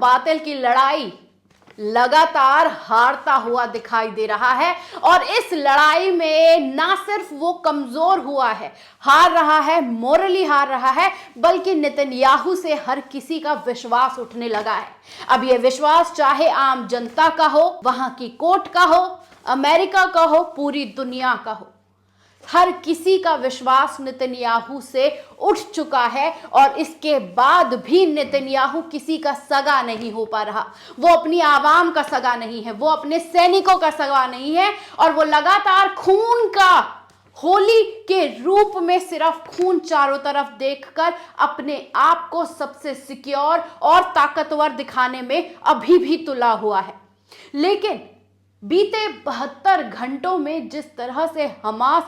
बातिल की लड़ाई लगातार हारता हुआ दिखाई दे रहा है। और इस लड़ाई में ना सिर्फ वो कमजोर हुआ है, हार रहा है, मोरली हार रहा है, बल्कि नेतन्याहू से हर किसी का विश्वास उठने लगा है। अब ये विश्वास चाहे आम जनता का हो, वहां की कोर्ट का हो, अमेरिका का हो, पूरी दुनिया का हो, हर किसी का विश्वास नेतन्याहू से उठ चुका है। और इसके बाद भी नेतन्याहू किसी का सगा नहीं हो पा रहा। वो अपनी आवाम का सगा नहीं है, वो अपने सैनिकों का सगा नहीं है, और वो लगातार खून का होली के रूप में सिर्फ खून चारों तरफ देखकर अपने आप को सबसे सिक्योर और ताकतवर दिखाने में अभी भी तुला हुआ है। लेकिन बीते 72 घंटों में जिस तरह से हमास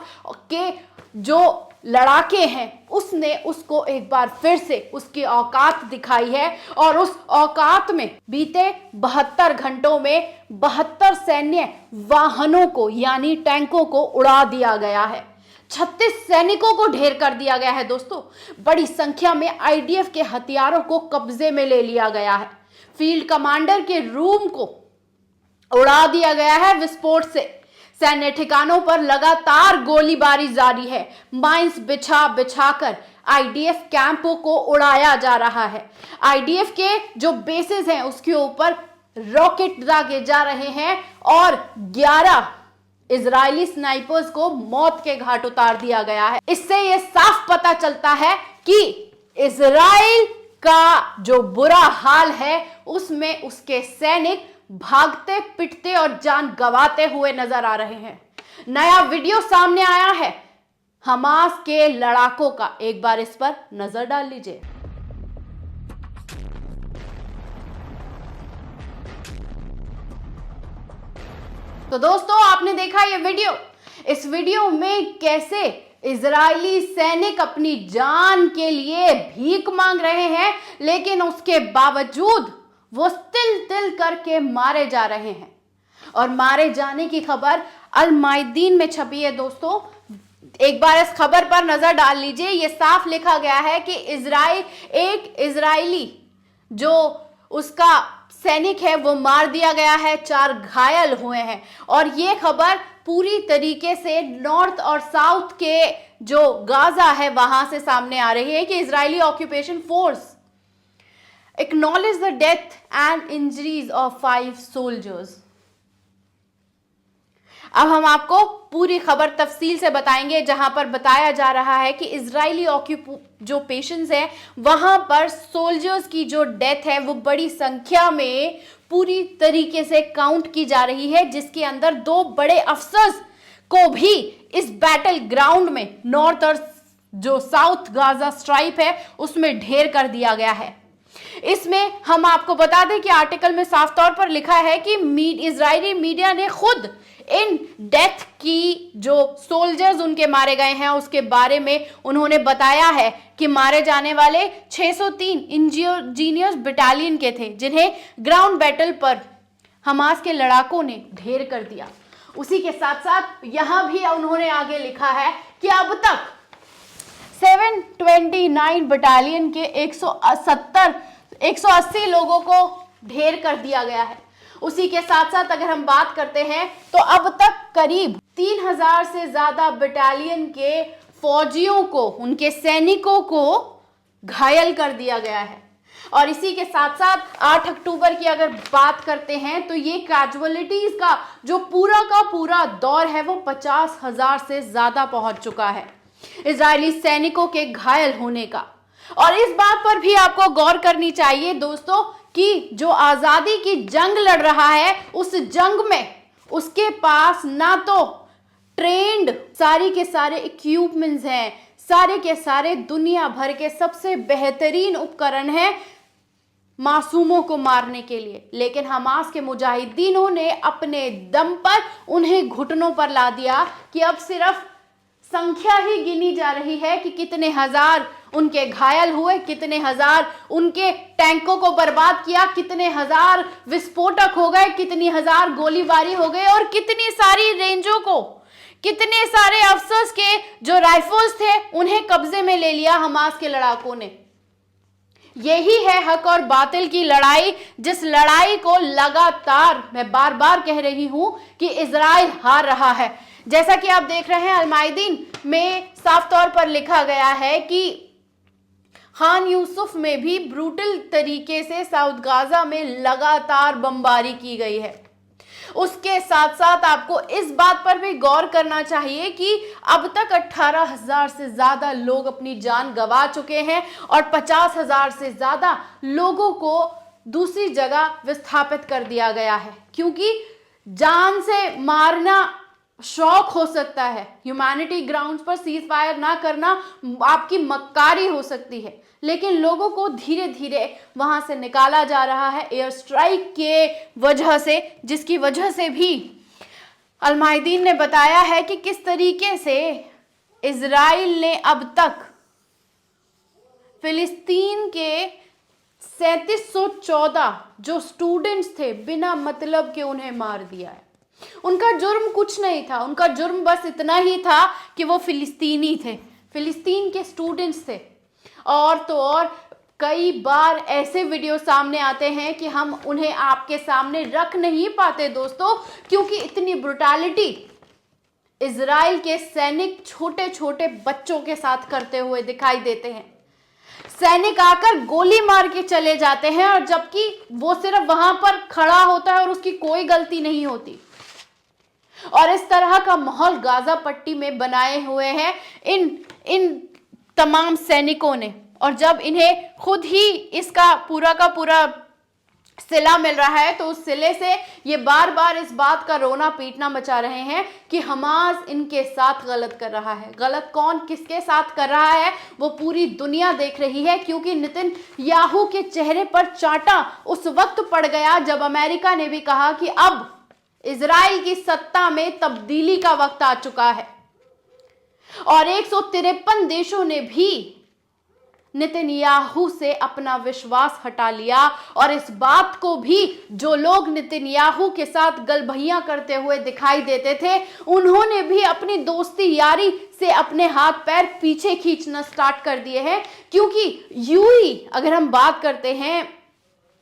के जो लड़ाके हैं उसने उसको एक बार फिर से उसकी औकात दिखाई है, और उस औकात में बीते 72 घंटों में 72 सैन्य वाहनों को यानी टैंकों को उड़ा दिया गया है। 36 सैनिकों को ढेर कर दिया गया है। दोस्तों, बड़ी संख्या में आईडीएफ के हथियारों को कब्जे में ले लिया गया है। फील्ड कमांडर के रूम को उड़ा दिया गया है विस्फोट से। सैन्य ठिकानों पर लगातार गोलीबारी जारी है। माइंस बिछा बिछाकर आईडीएफ कैंपों को उड़ाया जा रहा है। आईडीएफ के जो बेसेस हैं उसके ऊपर रॉकेट दागे जा रहे हैं, और 11 इजरायली स्नाइपर्स को मौत के घाट उतार दिया गया है। इससे यह साफ पता चलता है कि इजराइल का जो बुरा हाल है उसमें उसके सैनिक भागते पिटते और जान गंवाते हुए नजर आ रहे हैं। नया वीडियो सामने आया है हमास के लड़ाकों का, एक बार इस पर नजर डाल लीजिए। तो दोस्तों, आपने देखा ये वीडियो। इस वीडियो में कैसे इजरायली सैनिक अपनी जान के लिए भीख मांग रहे हैं, लेकिन उसके बावजूद वो तिल तिल करके मारे जा रहे हैं। और मारे जाने की खबर अल मायदीन में छपी है। दोस्तों, एक बार इस खबर पर नजर डाल लीजिए। ये साफ लिखा गया है कि एक इजरायली जो उसका सैनिक है वो मार दिया गया है, 4 घायल हुए हैं। और ये खबर पूरी तरीके से नॉर्थ और साउथ के जो गाजा है वहां से सामने आ रही है कि Israeli occupation force acknowledge the death and injuries of 5 soldiers। अब हम आपको पूरी खबर तफसील से बताएंगे, जहां पर बताया जा रहा है कि इजरायली जो पेशेंट्स हैं वहां पर सोल्जर्स की जो डेथ है वो बड़ी संख्या में पूरी तरीके से काउंट की जा रही है, जिसके अंदर 2 बड़े अफसर्स को भी इस बैटल ग्राउंड में नॉर्थ और जो साउथ गाजा स्ट्राइप है उसमें ढेर कर दिया गया है। इसमें हम आपको बता दें कि आर्टिकल में साफ तौर पर लिखा है कि इजरायली मीडिया ने खुद इन डेथ की जो सोल्जर्स उनके मारे गए हैं उसके बारे में उन्होंने बताया है कि मारे जाने वाले 603 इंजीनियर्स बटालियन के थे, जिन्हें ग्राउंड बैटल पर हमास के लड़ाकों ने ढेर कर दिया। उसी के साथ साथ यहां भी उन्होंने आगे लिखा है कि अब तक 729 बटालियन के 180 लोगों को ढेर कर दिया गया है। उसी के साथ साथ अगर हम बात करते हैं तो अब तक करीब 3000 से ज्यादा बटालियन के फौजियों को, उनके सैनिकों को घायल कर दिया गया है। और इसी के साथ साथ 8 अक्टूबर की अगर बात करते हैं तो ये कैजुअलिटीज का जो पूरा का पूरा दौर है वो 50,000 से ज्यादा पहुंच चुका है इजरायली सैनिकों के घायल होने का। और इस बात पर भी आपको गौर करनी चाहिए दोस्तों कि जो आजादी की जंग लड़ रहा है उस जंग में उसके पास ना तो ट्रेंड सारी के सारे इक्विपमेंट्स हैं, सारे के सारे दुनिया भर के सबसे बेहतरीन उपकरण हैं मासूमों को मारने के लिए, लेकिन हमास के मुजाहिदीनों ने अपने दम पर उन्हें घुटनों पर ला दिया कि अब सिर्फ संख्या ही गिनी जा रही है कि कितने हजार उनके घायल हुए, कितने हजार उनके टैंकों को बर्बाद किया, कितने हजार विस्फोटक हो गए, कितनी हजार गोलीबारी हो गई और कितनी सारी रेंजों को, कितने सारे अफसर्स के जो राइफल्स थे उन्हें कब्जे में ले लिया हमास के लड़ाकों ने। यही है हक और बातिल की लड़ाई, जिस लड़ाई को लगातार मैं बार बार कह रही हूं कि इजराइल हार रहा है। जैसा कि आप देख रहे हैं, अल-मायदीन में साफ तौर पर लिखा गया है कि खान यूसुफ में भी ब्रूटल तरीके से साउथ गाजा में लगातार बमबारी की गई है। उसके साथ साथ आपको इस बात पर भी गौर करना चाहिए कि अब तक 18,000 से ज्यादा लोग अपनी जान गंवा चुके हैं और 50,000 से ज्यादा लोगों को दूसरी जगह विस्थापित कर दिया गया है। क्योंकि जान से मारना शौक हो सकता है, ह्यूमैनिटी ग्राउंड्स पर सीज फायर ना करना आपकी मक्कारी हो सकती है, लेकिन लोगों को धीरे धीरे वहां से निकाला जा रहा है एयर स्ट्राइक के वजह से, जिसकी वजह से भी अल-मायदीन ने बताया है कि किस तरीके से इजराइल ने अब तक फिलिस्तीन के 3714 जो स्टूडेंट्स थे बिना मतलब के उन्हें मार दिया है। उनका जुर्म कुछ नहीं था, उनका जुर्म बस इतना ही था कि वो फिलिस्तीनी थे, फिलिस्तीन के स्टूडेंट्स थे। और तो और कई बार ऐसे वीडियो सामने आते हैं कि हम उन्हें आपके सामने रख नहीं पाते दोस्तों, क्योंकि इतनी ब्रुटैलिटी इजराइल के सैनिक छोटे छोटे बच्चों के साथ करते हुए दिखाई देते हैं। सैनिक आकर गोली मार के चले जाते हैं, और जबकि वो सिर्फ वहां पर खड़ा होता है और उसकी कोई गलती नहीं होती। और इस तरह का माहौल गाजा पट्टी में बनाए हुए हैं इन तमाम सैनिकों ने। और जब इन्हें खुद ही इसका पूरा का पूरा सिला मिल रहा है, तो उस सिले से ये बार बार इस बात का रोना पीटना मचा रहे हैं कि हमास इनके साथ गलत कर रहा है। गलत कौन किसके साथ कर रहा है वो पूरी दुनिया देख रही है, क्योंकि नेतन्याहू के चेहरे पर चांटा उस वक्त पड़ गया जब अमेरिका ने भी कहा कि अब इजराइल की सत्ता में तब्दीली का वक्त आ चुका है। और 153 देशों ने भी नेतन्याहू से अपना विश्वास हटा लिया, और इस बात को भी जो लोग नेतन्याहू के साथ गलभैया करते हुए दिखाई देते थे, उन्होंने भी अपनी दोस्ती यारी से अपने हाथ पैर पीछे खींचना स्टार्ट कर दिए हैं। क्योंकि यूई अगर हम बात करते हैं,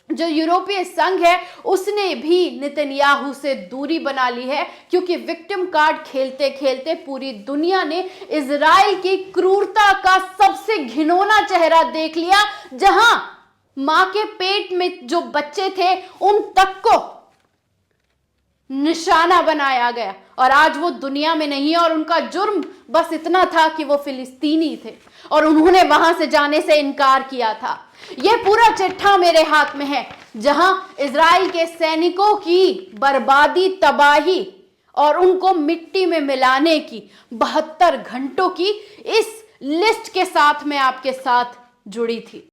जो यूरोपीय संघ है उसने भी नेतन्याहू से दूरी बना ली है, क्योंकि विक्टिम कार्ड खेलते खेलते पूरी दुनिया ने इजराइल की क्रूरता का सबसे घिनौना चेहरा देख लिया, जहां मां के पेट में जो बच्चे थे उन तक को निशाना बनाया गया। और आज वो दुनिया में नहीं है, और उनका जुर्म बस इतना था कि वो फिलिस्तीनी थे और उन्होंने वहां से जाने से इनकार किया था। यह पूरा चिट्ठा मेरे हाथ में है, जहां इजराइल के सैनिकों की बर्बादी, तबाही और उनको मिट्टी में मिलाने की 72 घंटों की इस लिस्ट के साथ मैं आपके साथ जुड़ी थी।